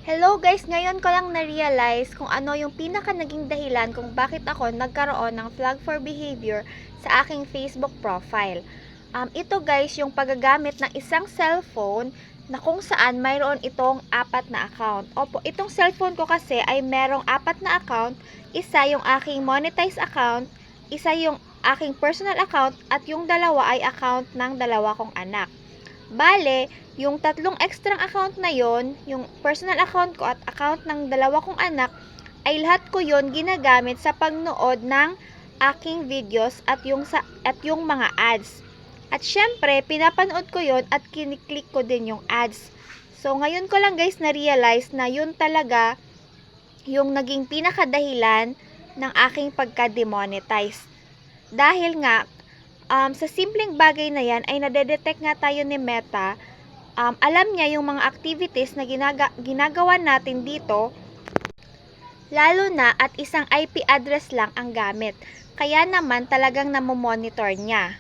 Hello guys! Ngayon ko lang na-realize kung ano yung pinaka naging dahilan kung bakit ako nagkaroon ng flag for behavior sa aking Facebook profile. Ito guys, yung paggagamit ng isang cellphone na kung saan mayroon itong apat na account. Opo, itong cellphone ko kasi ay merong apat na account. Isa yung aking monetized account, isa yung aking personal account, at yung dalawa ay account ng dalawa kong anak. Bale, yung tatlong extra account na yon, yung personal account ko at account ng dalawa kong anak, ay lahat ko yon ginagamit sa pagnood ng aking videos at yung mga ads. At syempre, pinapanood ko yon at kiniklik ko din yung ads. So, ngayon ko lang guys na-realize na yun talaga yung naging pinakadahilan ng aking pagka-demonetize. Dahil nga, sa simpleng bagay na yan ay nadedetect nga tayo ni Meta. Alam niya yung mga activities na ginagawa natin dito, lalo na at isang IP address lang ang gamit. Kaya naman talagang namomonitor niya.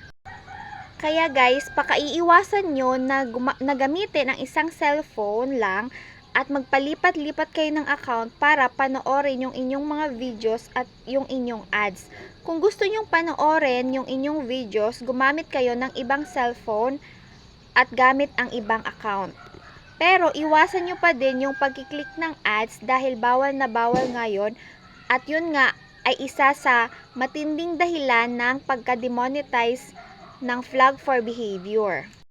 Kaya guys, pakaiiwasan nyo na gamitin ang isang cellphone lang at magpalipat-lipat kayo ng account para panoorin yung inyong mga videos at yung inyong ads. Kung gusto nyong panoorin yung inyong videos, gumamit kayo ng ibang cellphone at gamit ang ibang account. Pero iwasan nyo pa din yung pagkiklik ng ads dahil bawal na bawal ngayon, at yun nga ay isa sa matinding dahilan ng pagka-demonetize ng flag for behavior.